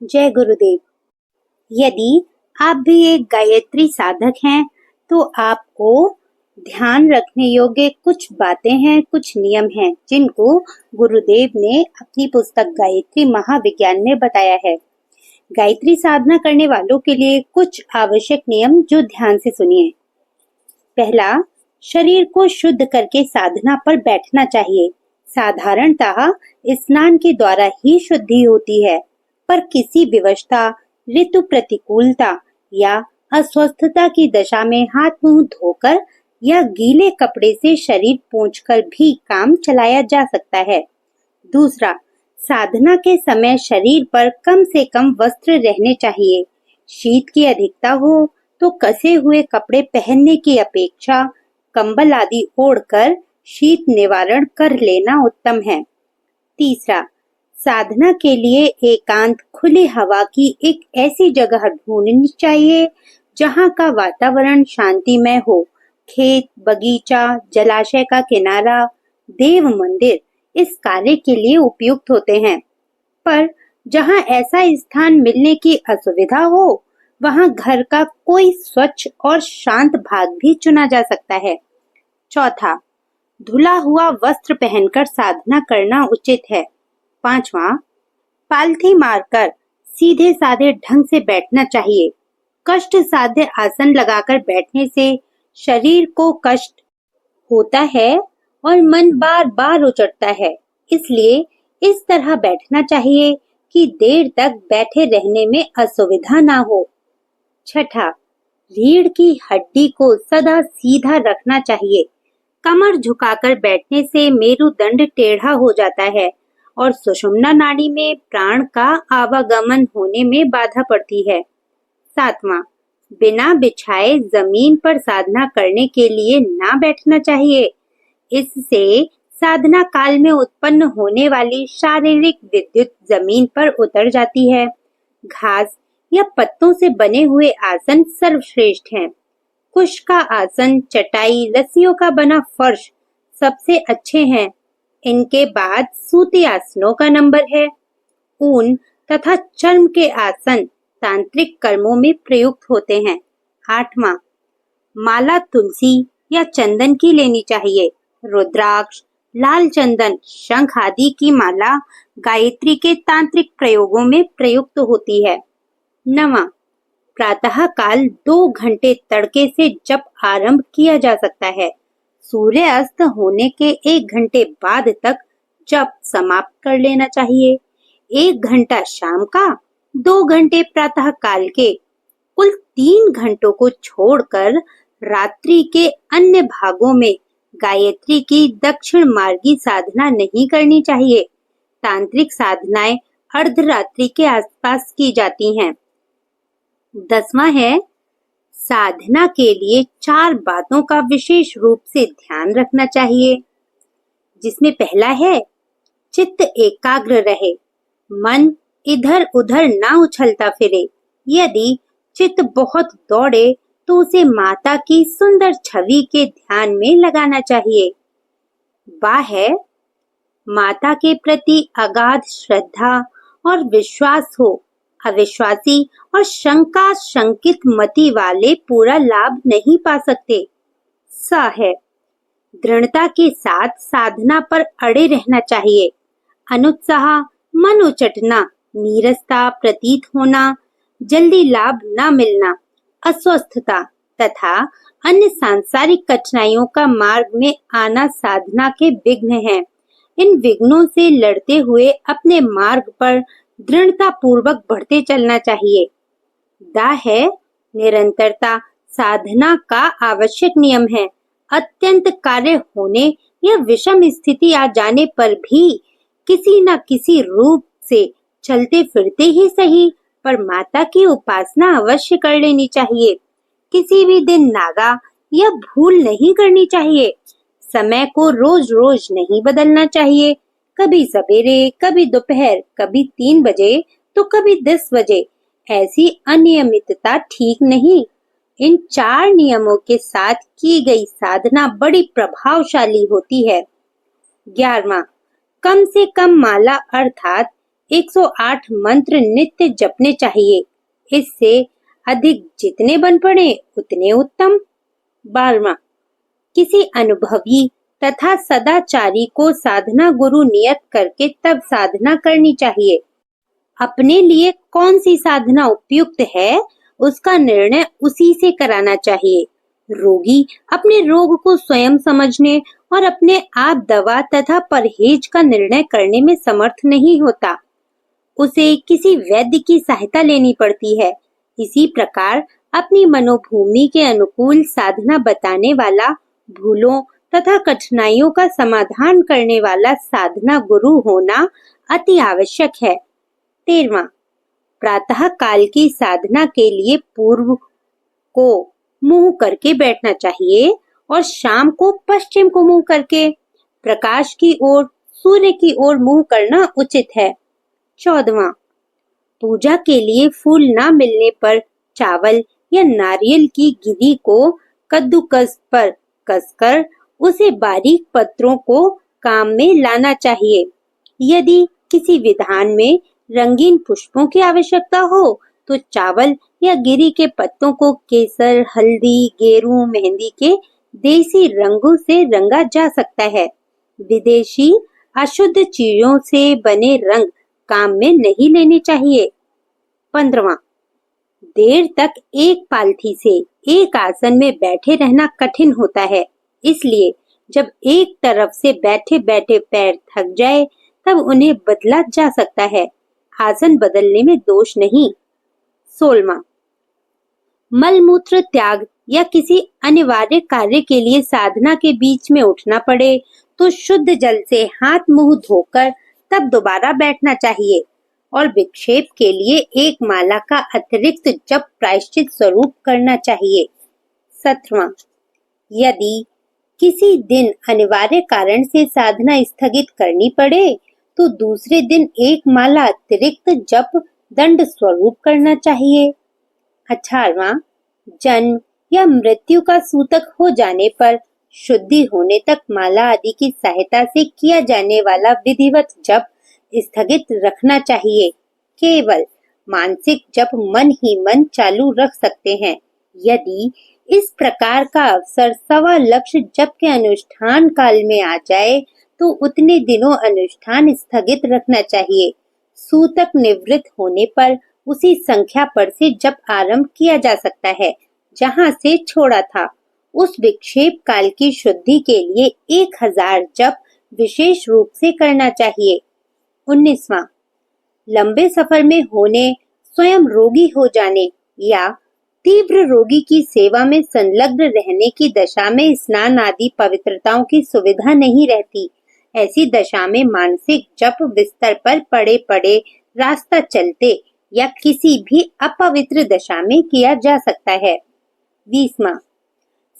जय गुरुदेव। यदि आप भी एक गायत्री साधक हैं तो आपको ध्यान रखने योग्य कुछ बातें हैं, कुछ नियम हैं जिनको गुरुदेव ने अपनी पुस्तक गायत्री महाविज्ञान में बताया है। गायत्री साधना करने वालों के लिए कुछ आवश्यक नियम जो ध्यान से सुनिए। पहला, शरीर को शुद्ध करके साधना पर बैठना चाहिए। साधारणतः स्नान के द्वारा ही शुद्धि होती है, पर किसी विवशता, ऋतु प्रतिकूलता या अस्वस्थता की दशा में हाथ मुंह धोकर या गीले कपड़े से शरीर पोंछकर भी काम चलाया जा सकता है। दूसरा, साधना के समय शरीर पर कम से कम वस्त्र रहने चाहिए। शीत की अधिकता हो तो कसे हुए कपड़े पहनने की अपेक्षा कंबल आदि ओढ़कर शीत निवारण कर लेना उत्तम है। तीसरा, साधना के लिए एकांत खुली हवा की एक ऐसी जगह ढूंढनी चाहिए जहां का वातावरण शांतिमय हो। खेत, बगीचा, जलाशय का किनारा, देव मंदिर इस कार्य के लिए उपयुक्त होते हैं, पर जहां ऐसा स्थान मिलने की असुविधा हो, वहां घर का कोई स्वच्छ और शांत भाग भी चुना जा सकता है। चौथा, धुला हुआ वस्त्र पहनकर साधना करना उचित है। पांचवा, पालथी मारकर सीधे साधे ढंग से बैठना चाहिए। कष्ट साध्य आसन लगाकर बैठने से शरीर को कष्ट होता है और मन बार बार उचटता है, इसलिए इस तरह बैठना चाहिए कि देर तक बैठे रहने में असुविधा ना हो। छठा, रीढ़ की हड्डी को सदा सीधा रखना चाहिए। कमर झुकाकर बैठने से मेरुदंड टेढ़ा हो जाता है और सुषुम्ना नाड़ी में प्राण का आवागमन होने में बाधा पड़ती है। सातवां, बिना बिछाए जमीन पर साधना करने के लिए ना बैठना चाहिए। इससे साधना काल में उत्पन्न होने वाली शारीरिक विद्युत जमीन पर उतर जाती है। घास या पत्तों से बने हुए आसन सर्वश्रेष्ठ हैं। कुश का आसन, चटाई, रस्सियों का बना फर्श सबसे अच्छे हैं। इनके बाद सूती आसनों का नंबर है। ऊन तथा चर्म के आसन तांत्रिक कर्मों में प्रयुक्त होते हैं। आठवां, माला तुलसी या चंदन की लेनी चाहिए। रुद्राक्ष, लाल चंदन, शंख आदि की माला गायत्री के तांत्रिक प्रयोगों में प्रयुक्त होती है। नवां, प्रातः काल 2 घंटे तड़के से जप आरंभ किया जा सकता है। सूर्य अस्त होने के 1 घंटे बाद तक जप समाप्त कर लेना चाहिए। 1 घंटा शाम का, 2 घंटे प्रातः काल के, कुल 3 घंटों को छोड़कर रात्रि के अन्य भागों में गायत्री की दक्षिण मार्गी साधना नहीं करनी चाहिए। तांत्रिक साधनाएं अर्धरात्रि के आसपास की जाती हैं। 10वां है, साधना के लिए 4 बातों का विशेष रूप से ध्यान रखना चाहिए, जिसमें पहला है, चित्त एकाग्र रहे, मन इधर उधर ना उछलता फिरे। यदि चित्त बहुत दौड़े तो उसे माता की सुंदर छवि के ध्यान में लगाना चाहिए। बा है, माता के प्रति अगाध श्रद्धा और विश्वास हो। अविश्वासी और शंका शंकित मति वाले पूरा लाभ नहीं पा सकते। स है, दृढ़ता के साथ साधना पर अड़े रहना चाहिए। अनुत्साह, मन उचटना, नीरसता प्रतीत होना, जल्दी लाभ न मिलना, अस्वस्थता तथा अन्य सांसारिक कठिनाइयों का मार्ग में आना साधना के विघ्न हैं। इन विघ्नों से लड़ते हुए अपने मार्ग पर दृढ़ता पूर्वक बढ़ते चलना चाहिए। दा है, निरंतरता साधना का आवश्यक नियम है। अत्यंत कार्य होने या विषम स्थिति आ जाने पर भी किसी न किसी रूप से चलते फिरते ही सही, पर माता की उपासना अवश्य कर लेनी चाहिए। किसी भी दिन नागा या भूल नहीं करनी चाहिए। समय को रोज रोज नहीं बदलना चाहिए। कभी सवेरे, कभी दोपहर, कभी 3 बजे तो कभी 10 बजे। ऐसी अनियमितता ठीक नहीं। इन 4 नियमों के साथ की गई साधना बड़ी प्रभावशाली होती है। 11वां, कम से कम माला अर्थात 108 मंत्र नित्य जपने चाहिए। इससे अधिक जितने बन पड़े उतने उत्तम। 12वां, किसी अनुभवी तथा सदाचारी को साधना गुरु नियत करके तब साधना करनी चाहिए। अपने लिए कौन सी साधना उपयुक्त है, उसका निर्णय उसी से कराना चाहिए। रोगी अपने रोग को स्वयं समझने और अपने आप दवा तथा परहेज का निर्णय करने में समर्थ नहीं होता। उसे किसी वैद्य की सहायता लेनी पड़ती है। इसी प्रकार अपनी मनोभूमि के अनुकूल साधना बताने वाला, भूलों तथा कठिनाइयों का समाधान करने वाला साधना गुरु होना अति आवश्यक है। 13वां, प्रातः काल की साधना के लिए पूर्व को मुंह करके बैठना चाहिए और शाम को पश्चिम को मुंह करके प्रकाश की ओर, सूर्य की ओर मुंह करना उचित है। 14वां, पूजा के लिए फूल ना मिलने पर चावल या नारियल की गिरी को कद्दूकस पर कसकर उसे बारीक पत्रों को काम में लाना चाहिए। यदि किसी विधान में रंगीन पुष्पों की आवश्यकता हो तो चावल या गिरी के पत्तों को केसर, हल्दी, गेरू, मेहंदी के देसी रंगों से रंगा जा सकता है। विदेशी अशुद्ध चीजों से बने रंग काम में नहीं लेने चाहिए। 15वां, देर तक एक पालथी से एक आसन में बैठे रहना कठिन होता है। इसलिए जब एक तरफ से बैठे बैठे पैर थक जाए तब उन्हें बदला जा सकता है। आसन बदलने में दोष नहीं। 16वां, मलमूत्र त्याग या किसी अनिवार्य कार्य के लिए साधना के बीच में उठना पड़े तो शुद्ध जल से हाथ मुंह धोकर तब दोबारा बैठना चाहिए और विक्षेप के लिए एक माला का अतिरिक्त जप प्रायश्चित स्वरूप करना चाहिए। 17वां, यदि किसी दिन अनिवार्य कारण से साधना स्थगित करनी पड़े तो दूसरे दिन एक माला अतिरिक्त जप दंड स्वरूप करना चाहिए। 18वां, जन्म या मृत्यु का सूतक हो जाने पर शुद्धि होने तक माला आदि की सहायता से किया जाने वाला विधिवत जप स्थगित रखना चाहिए। केवल मानसिक जप मन ही मन चालू रख सकते हैं। यदि इस प्रकार का अवसर सवा लक्ष्य जप के अनुष्ठान काल में आ जाए तो उतने दिनों अनुष्ठान स्थगित रखना चाहिए। सूतक निवृत्त होने पर उसी संख्या पर से जप आरंभ किया जा सकता है जहां से छोड़ा था। उस विक्षेप काल की शुद्धि के लिए 1000 जप विशेष रूप से करना चाहिए। 19वां, लंबे सफर में होने, स्वयं रोगी हो जाने या तीव्र रोगी की सेवा में संलग्न रहने की दशा में स्नान आदि पवित्रताओं की सुविधा नहीं रहती। ऐसी दशा में मानसिक जप बिस्तर पर पड़े पड़े, रास्ता चलते या किसी भी अपवित्र दशा में किया जा सकता है। 20वां,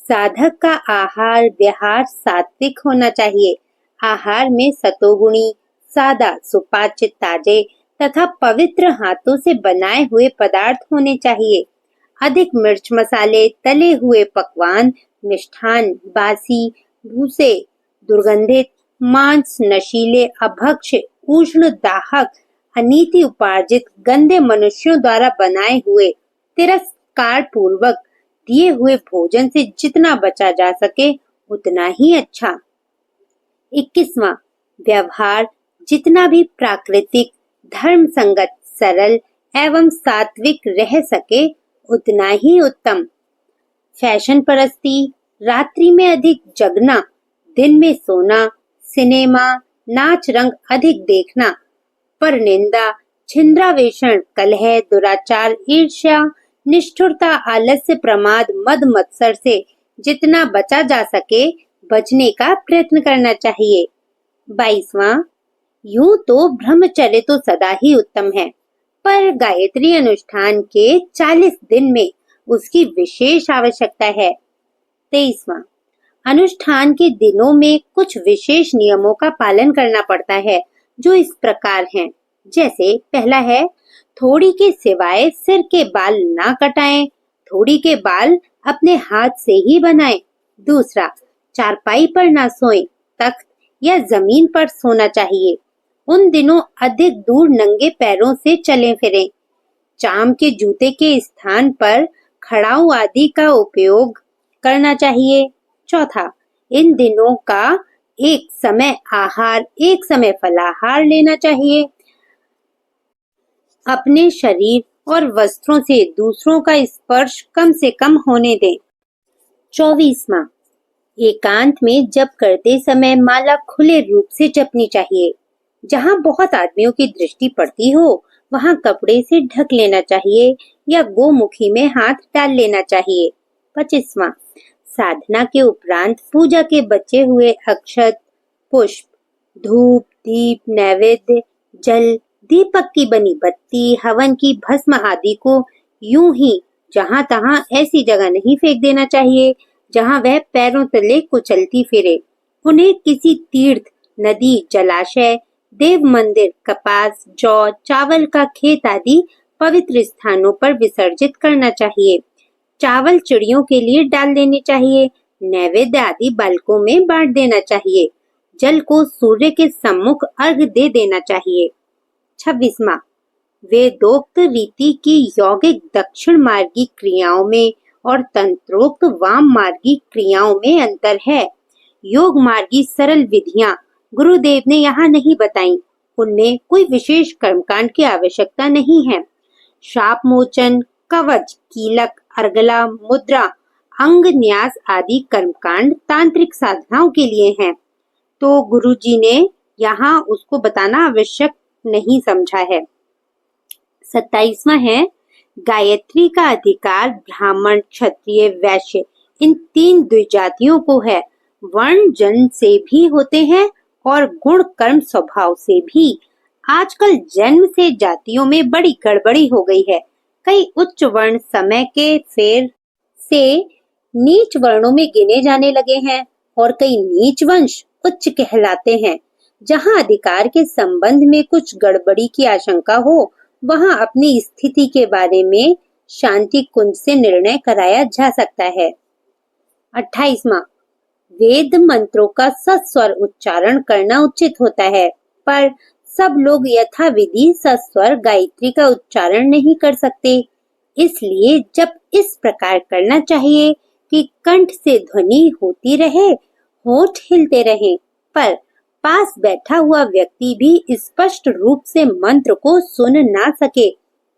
साधक का आहार विहार सात्विक होना चाहिए। आहार में सतोगुणी, सादा, सुपाच्य, ताजे तथा पवित्र हाथों से बनाए हुए पदार्थ होने चाहिए। अधिक मिर्च मसाले, तले हुए पकवान, मिष्ठान, बासी, भूसे, दुर्गंधित, मांस, नशीले, अभक्ष, उष्ण, दाहक, अनीति उपार्जित, गंदे मनुष्यों द्वारा बनाए हुए, तिरस्कार पूर्वक दिए हुए भोजन से जितना बचा जा सके उतना ही अच्छा। 21वां, व्यवहार जितना भी प्राकृतिक, धर्म संगत, सरल एवं सात्विक रह सके उतना ही उत्तम। फैशन परस्ती, रात्रि में अधिक जगना, दिन में सोना, सिनेमा, नाच रंग अधिक देखना, परनिंदा, छिंद्रावेषण, कलह, दुराचार, ईर्ष्या, निष्ठुरता, आलस्य, प्रमाद, मद मत्सर से जितना बचा जा सके बचने का प्रयत्न करना चाहिए। 22वां, यूं तो ब्रह्मचर्य तो सदा ही उत्तम है, पर गायत्री अनुष्ठान के 40 दिन में उसकी विशेष आवश्यकता है। 23वां, अनुष्ठान के दिनों में कुछ विशेष नियमों का पालन करना पड़ता है जो इस प्रकार हैं। जैसे पहला है, थोड़ी के सिवाय सिर के बाल ना कटाएं, थोड़ी के बाल अपने हाथ से ही बनाएं। दूसरा, चारपाई पर ना सोएं, तख्त या जमीन पर सोना चाहिए। उन दिनों अधिक दूर नंगे पैरों से चले फिरें। चाम के जूते के स्थान पर खड़ाऊ आदि का उपयोग करना चाहिए। चौथा, इन दिनों का एक समय आहार, एक समय फलाहार लेना चाहिए। अपने शरीर और वस्त्रों से दूसरों का स्पर्श कम से कम होने दें। 24वां, एकांत में जप करते समय माला खुले रूप से जपनी चाहिए। जहाँ बहुत आदमियों की दृष्टि पड़ती हो वहाँ कपड़े से ढक लेना चाहिए या गोमुखी में हाथ डाल लेना चाहिए। 25वां, साधना के उपरांत पूजा के बचे हुए अक्षत, पुष्प, धूप, दीप, नैवेद्य, जल, दीपक की बनी बत्ती, हवन की भस्म आदि को यूं ही जहां तहां ऐसी जगह नहीं फेंक देना चाहिए जहां वह पैरों तले कुचलती फिरे। उन्हें किसी तीर्थ, नदी, जलाशय, देव मंदिर, कपास, जौ, चावल का खेत आदि पवित्र स्थानों पर विसर्जित करना चाहिए। चावल चिड़ियों के लिए डाल देने चाहिए। नैवेद्य आदि बालकों में बांट देना चाहिए। जल को सूर्य के सम्मुख अर्घ दे देना चाहिए। 26वां, वेदोक्त रीति की यौगिक दक्षिण मार्गी क्रियाओं में और तंत्रोक्त वाम मार्गी क्रियाओं में अंतर है। योग मार्गी सरल विधियां गुरुदेव ने यहाँ नहीं बताई। उनमें कोई विशेष कर्मकांड की आवश्यकता नहीं है। शाप मोचन, कवच, कीलक, अर्गला, मुद्रा, अंग न्यास आदि कर्मकांड तांत्रिक साधनाओं के लिए हैं, तो गुरुजी ने यहाँ उसको बताना आवश्यक नहीं समझा है। 27वां है, गायत्री का अधिकार ब्राह्मण, क्षत्रिय, वैश्य इन 3 द्विजातियों को है। वर्ण जन्म से भी होते हैं और गुण कर्म स्वभाव से भी। आजकल जन्म से जातियों में बड़ी गड़बड़ी हो गई है। कई उच्च वर्ण समय के फेर से नीच वर्णों में गिने जाने लगे हैं और कई नीच वंश उच्च कहलाते हैं। जहां अधिकार के संबंध में कुछ गड़बड़ी की आशंका हो वहां अपनी स्थिति के बारे में शांति कुंज से निर्णय कराया जा सकता है। 28वां, वेद मंत्रों का सस्वर उच्चारण करना उचित होता है, पर सब लोग यथाविधि सस्वर गायत्री का उच्चारण नहीं कर सकते। इसलिए जब इस प्रकार करना चाहिए कि कंठ से ध्वनि होती रहे, होठ हिलते रहें, पर पास बैठा हुआ व्यक्ति भी स्पष्ट रूप से मंत्र को सुन ना सके।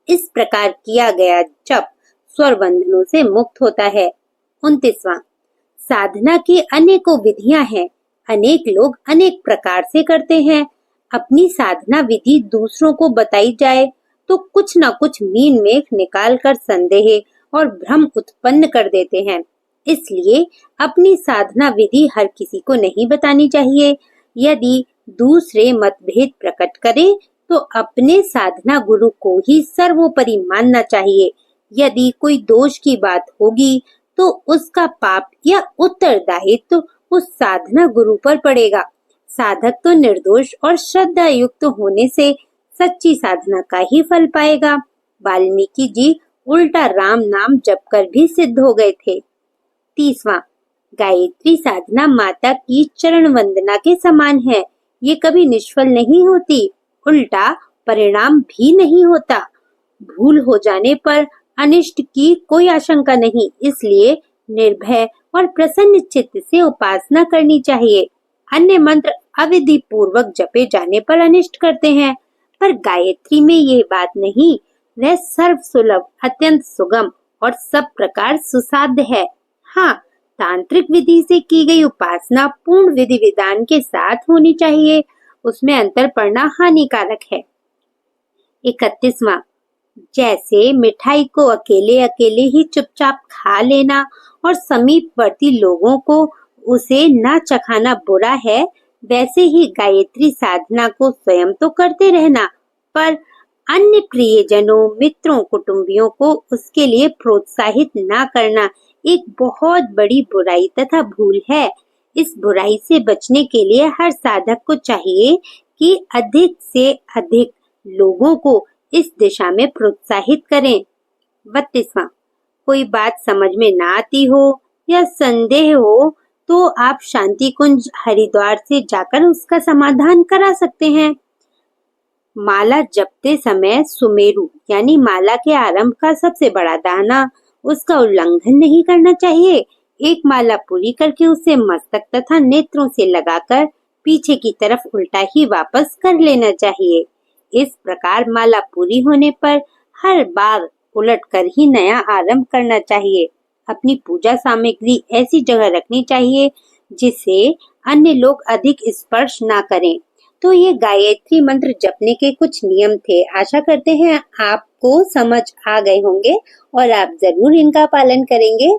इस प्रकार किया गया जप स्वर बंधनों से मुक्त होता है। 29वां, साधना की अनेकों विधियां हैं। अनेक लोग अनेक प्रकार से करते हैं। अपनी साधना विधि दूसरों को बताई जाए तो कुछ न कुछ मीन मेख निकाल कर संदेह और भ्रम उत्पन्न कर देते हैं। इसलिए अपनी साधना विधि हर किसी को नहीं बतानी चाहिए। यदि दूसरे मतभेद प्रकट करे तो अपने साधना गुरु को ही सर्वोपरि मानना चाहिए। यदि कोई दोष की बात होगी तो उसका पाप या उत्तरदायित्व उस साधना गुरु पर पड़ेगा। साधक तो निर्दोष और श्रद्धा युक्त होने से सच्ची साधना का ही फल पाएगा। वाल्मीकि जी उल्टा राम नाम जप कर भी सिद्ध हो गए थे। 30वां, गायत्री साधना माता की चरण वंदना के समान है। ये कभी निष्फल नहीं होती, उल्टा परिणाम भी नहीं होता। भूल हो जाने पर अनिष्ट की कोई आशंका नहीं, इसलिए निर्भय और प्रसन्न चित्त से उपासना करनी चाहिए। अन्य मंत्र अविधि पूर्वक जपे जाने पर अनिष्ट करते हैं, पर गायत्री में ये बात नहीं। वह सर्व सुलभ, अत्यंत सुगम और सब प्रकार सुसाध्य है। हाँ, तांत्रिक विधि से की गई उपासना पूर्ण विधि विधान के साथ होनी चाहिए, उसमें अंतर पड़ना हानिकारक है। 31वां, जैसे मिठाई को अकेले अकेले ही चुपचाप खा लेना और समीपवर्ती लोगों को उसे न चखाना बुरा है, वैसे ही गायत्री साधना को स्वयं तो करते रहना, पर अन्य प्रियजनों, मित्रों, कुटुंबियों को उसके लिए प्रोत्साहित न करना एक बहुत बड़ी बुराई तथा भूल है। इस बुराई से बचने के लिए हर साधक को चाहिए कि अधिक से अधिक लोगों को इस दिशा में प्रोत्साहित करें। 32वां, कोई बात समझ में ना आती हो या संदेह हो तो आप शांति कुंज हरिद्वार से जाकर उसका समाधान करा सकते हैं। माला जपते समय सुमेरु यानी माला के आरंभ का सबसे बड़ा दाना, उसका उल्लंघन नहीं करना चाहिए। एक माला पूरी करके उसे मस्तक तथा नेत्रों से लगाकर पीछे की तरफ उल्टा ही वापस कर लेना चाहिए। इस प्रकार माला पूरी होने पर हर बार उलट कर ही नया आरंभ करना चाहिए। अपनी पूजा सामग्री ऐसी जगह रखनी चाहिए जिसे अन्य लोग अधिक स्पर्श ना करें। तो ये गायत्री मंत्र जपने के कुछ नियम थे। आशा करते हैं आपको समझ आ गए होंगे और आप जरूर इनका पालन करेंगे।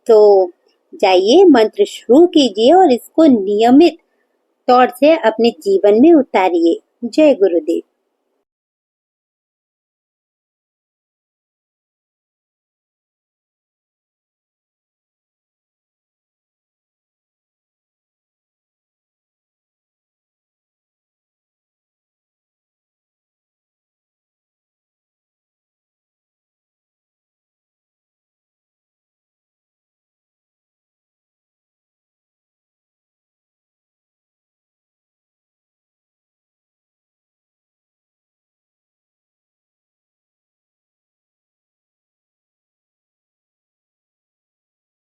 तो जाइए मंत्र शुरू कीजिए और इसको नियमित तौर से अपने जीवन में उतारिए। जय गुरुदेव।